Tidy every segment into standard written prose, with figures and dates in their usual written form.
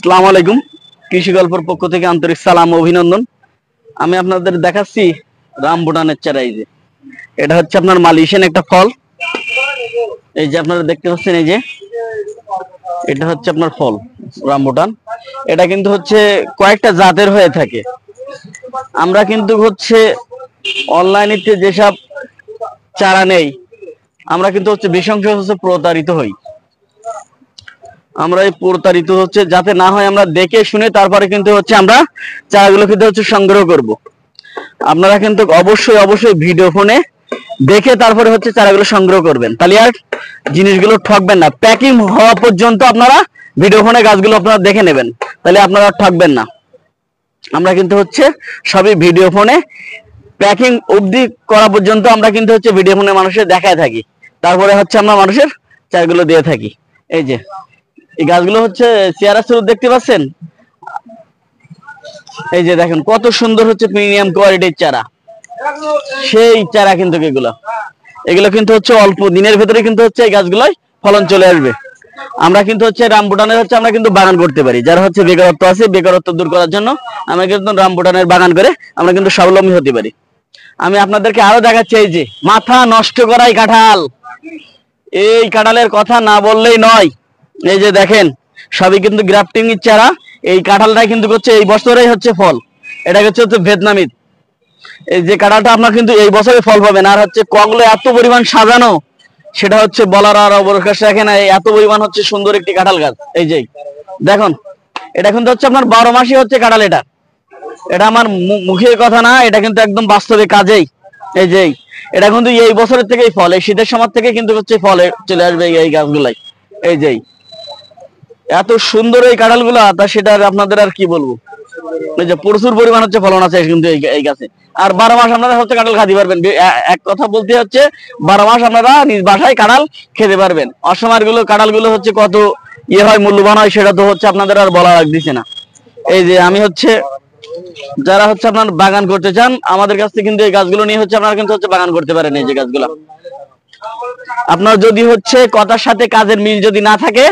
আসসালামু আলাইকুম। কৃষি গল্পের পক্ষ থেকে আন্তরিক সালাম ও অভিনন্দন। আমি আপনাদের দেখাচ্ছি রামবুটানের চারা। এই যে এটা হচ্ছে আপনার মালয়েশিয়ান একটা ফল। এই যে আপনারা দেখতে পাচ্ছেন, এই যে এটা হচ্ছে আপনার ফল রামবুটান। এটা কিন্তু হচ্ছে কয়েকটা জাতের হয়ে থাকে। আমরা কিন্তু হচ্ছে অনলাইনেতে যেসব চারা নেই, আমরা কিন্তু হচ্ছে বেশি অংশ হচ্ছে প্রতারিত হই। আমরা এই প্রতারিত হচ্ছে যাতে না হয়, আমরা দেখে শুনে তারপরে কিন্তু হচ্ছে আমরা চারাগুলো কিন্তু হচ্ছে সংগ্রহ করব। আপনারা কিন্তু অবশ্যই অবশ্যই ভিডিও ফোনে দেখে তারপরে হচ্ছে চারাগুলো সংগ্রহ করবেন, তাহলে আর জিনিসগুলো ঠকবেন না। প্যাকিং হওয়া পর্যন্ত আপনারা ভিডিও ফোনে গাছগুলো আপনারা দেখে নেবেন, তাহলে আপনারা ঠকবেন না। আমরা কিন্তু হচ্ছে সবই ভিডিও ফোনে প্যাকিং অবধি করা পর্যন্ত আমরা কিন্তু হচ্ছে ভিডিও ফোনে মানুষের দেখায় থাকি, তারপরে হচ্ছে আমরা মানুষের চারাগুলো দিয়ে থাকি। এই যে এই গাছগুলো হচ্ছে চেয়ারা স্রোত দেখতে পাচ্ছেন। এই যে দেখেন কত সুন্দর হচ্ছে প্রিমিয়াম কোয়ালিটির চারা, সেই চারা কিন্তু এগুলো এগুলো কিন্তু হচ্ছে অল্প দিনের ভেতরে কিন্তু হচ্ছে এই গাছগুলোয় ফলন চলে আসবে। আমরা কিন্তু হচ্ছে রামবুটানের হচ্ছে আমরা কিন্তু বাগান করতে পারি। যারা হচ্ছে বেকারত্ব আছে, বেকারত্ব দূর করার জন্য আমরা কিন্তু রামবুটানের বাগান করে আমরা কিন্তু স্বাবলম্বী হতে পারি। আমি আপনাদেরকে আরো দেখাচ্ছি, এই যে মাথা নষ্ট করাই কাঁঠাল। এই কাঁঠালের কথা না বললেই নয়। এই যে দেখেন সবই কিন্তু গ্রাফটিং এর চারা। এই কাঁঠালটাই কিন্তু হচ্ছে এই বছরেই হচ্ছে ফল। এটা হচ্ছে ভিয়েতনামি। এই যে কাঁঠালটা আপনার কিন্তু এই বছরে ফল পাবেন। আর হচ্ছে কগলো এত পরিমাণ সাজানো, সেটা হচ্ছে বলার আর অবকাশ রাখে না। এত পরিমাণ হচ্ছে সুন্দর একটি কাঁঠাল গাছ। এই যে দেখুন, এটা কিন্তু হচ্ছে আপনার 12 মাসই হচ্ছে কাঁঠাল। এটা এটা আমার মুখের কথা না, এটা কিন্তু একদম বাস্তবে কাজেই। এই যে এটা কিন্তু এই বছরের থেকেই ফল, এই শীতের সময় থেকে কিন্তু হচ্ছে ফলে চলে আসবে এই গাছগুলাই। এই যে এত সুন্দর এই কাঁঠালগুলা, তা সেটা আপনাদের আর কি বলবো। এই যে প্রচুর পরিমাণ হচ্ছে ফলন আছে কিন্তু এই গাছে। আর 12 মাস আপনারা হচ্ছে কাঁঠাল খাতে পারবেন। এক কথা বলতে হচ্ছে 12 মাস আপনারা নিজ বাসায় কাঁঠাল খেতে পারবেন। অসময়ের গুলো কাঁঠাল গুলো হচ্ছে কত ইয়ে হয়, মূল্যবান হয়, সেটা তো হচ্ছে আপনাদের আর বলা লাগতেছে না। এই যে আমি হচ্ছে যারা হচ্ছে আপনার বাগান করতে চান, আমাদের কাছ থেকে কিন্তু এই গাছগুলো নিয়ে হচ্ছে আপনারা কিন্তু হচ্ছে বাগান করতে পারেন। এই যে গাছগুলো আপনার যদি হচ্ছে কথার সাথে কাজের মিল যদি না থাকে,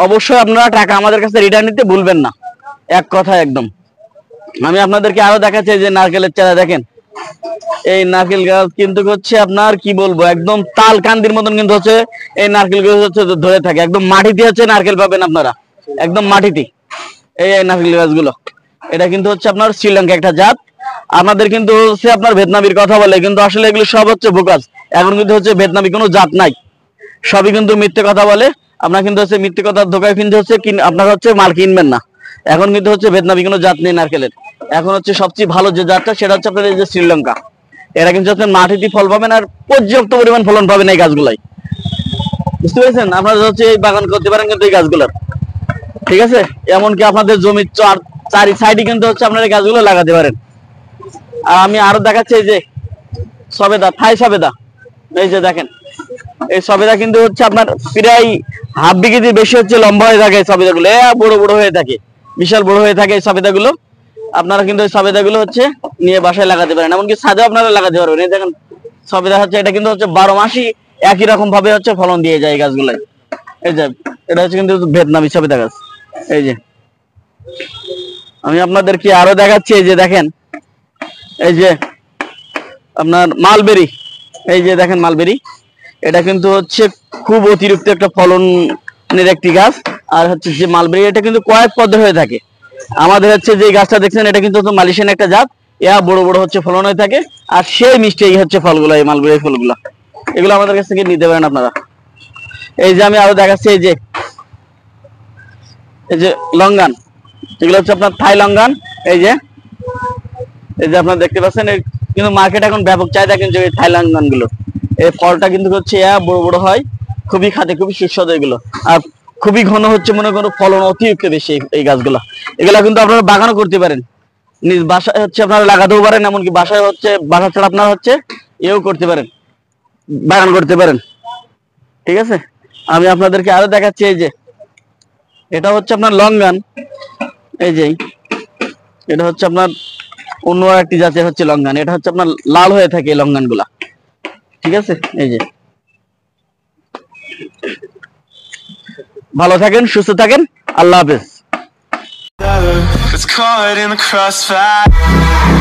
অবশ্যই আপনারা টাকা আমাদের কাছে রিটার্ন নিতে ভুলবেন না। এক কথা একদম। আমি আপনাদেরকে আরো দেখাচ্ছি, যে নারকেলের চারা দেখেন। এই নারকেল গাছ কিন্তু হচ্ছে আপনার কি বলবো, একদম তাল কান্দির মতন কিন্তু হচ্ছে এই নারকেল গাছ হচ্ছে ধরে থাকে। একদম মাটিতে হচ্ছে নারকেল পাবেন আপনারা, একদম মাটিতে এই নারকেল গাছগুলো। এটা কিন্তু হচ্ছে আপনার শ্রীলঙ্কা একটা জাত। আমাদের কিন্তু হচ্ছে আপনার ভিয়েতনামির কথা বলে, কিন্তু আসলে এগুলো সব হচ্ছে বোকাস। এখন কিন্তু হচ্ছে ভিয়েতনামি কোনো জাত নাই, সবই কিন্তু মিথ্যে কথা বলে। আপনার কিন্তু হচ্ছে মিথ্যে কথার ধোকায় কিন্তু হচ্ছে আপনার হচ্ছে মাল কিনবেন না। এখন কিন্তু হচ্ছে ভিয়েতনামি কোনো জাত নেই নারকেলের। এখন হচ্ছে সবচেয়ে ভালো যে জাতটা, সেটা হচ্ছে আপনার এই যে শ্রীলঙ্কা। এরা কিন্তু হচ্ছে মাটিতে ফল পাবেন, আর পর্যাপ্ত পরিমাণ ফলন পাবেন এই গাছগুলাই। বুঝতে পেরেছেন? আপনারা হচ্ছে এই বাগান করতে পারেন কিন্তু এই গাছগুলোর, ঠিক আছে? এমনকি আপনাদের জমির চারি সাইডে কিন্তু হচ্ছে আপনারা এই গাছগুলো লাগাতে পারেন। আর আমি আরো দেখাচ্ছি, এই যে সবেদা, থাই সবেদা। এই যে দেখেন এই সবেদা কিন্তু হচ্ছে আপনার প্রায় হাফ বিঘিতে বেশি হচ্ছে লম্বা হয়ে থাকে। এই সবেদাগুলো বড় বড় হয়ে থাকে, বিশাল বড় হয়ে থাকে এই সবেদাগুলো। আপনারা কিন্তু এই সবেদাগুলো হচ্ছে নিয়ে বাসায় লাগাতে পারেন, এমনকি ছাদেও আপনারা লাগাতে পারবেন। এই দেখেন সবেদা হচ্ছে, এটা কিন্তু হচ্ছে 12 মাসই একই রকম ভাবে হচ্ছে ফলন দিয়ে যায় এই গাছগুলাই। এই যে এটা হচ্ছে কিন্তু ভিয়েতনামি সবেদা গাছ। এই যে আমি আপনাদেরকে আরো দেখাচ্ছি, এই যে দেখেন এই যে আপনার মালবেরি। এই যে দেখেন মালবেরি, এটা কিন্তু হচ্ছে খুব অতিরিক্ত একটা ফলনের একটি গাছ। আর হচ্ছে যে মালবেরি, এটা কিন্তু কয়েক পদের হয়ে থাকে। আমাদের হচ্ছে যে গাছটা দেখছেন, এটা কিন্তু মালয়েশিয়ান একটা জাত। বড় বড় হচ্ছে ফলন হয়ে থাকে, আর সেই মিষ্টি হচ্ছে ফলগুলো, এই মালবেরি ফলগুলো। এগুলো আমাদের কাছ থেকে নিতে পারেন আপনারা। এই যে আমি আরো দেখাচ্ছি, এই যে লঙ্গান। এগুলো হচ্ছে আপনার থাই লঙ্গান। এই যে আপনারা দেখতে পাচ্ছেন, কিন্তু মার্কেট এখন ব্যাপক চাহিদা কিন্তু এই থাই লঙ্গান গুলো। এই ফলটা কিন্তু হচ্ছে বড় বড় হয়, খুবই খাতে খুবই সুস্বাদু এগুলো। আর খুবই ঘন হচ্ছে, মনে করো ফলন অতিরিক্ত বেশি এই গাছগুলো। এগুলা কিন্তু আপনারা বাগানও করতে পারেন, নিজ বাসায় হচ্ছে আপনারা লাগাতেও পারেন। এমনকি বাসায় হচ্ছে বাসা ছাড়া আপনারা হচ্ছে এও করতে পারেন, বাগান করতে পারেন, ঠিক আছে? আমি আপনাদেরকে আরো দেখাচ্ছি, এই যে এটা হচ্ছে আপনার লঙ্গান। এই যে এটা হচ্ছে আপনার অন্য একটি জাতের হচ্ছে লঙ্গান। এটা হচ্ছে আপনার লাল হয়ে থাকে এই লঙ্গান গুলা, ঠিক আছে? এই যে ভালো থাকেন, সুস্থ থাকেন, আল্লাহ হাফেজ। caught in the crossfire.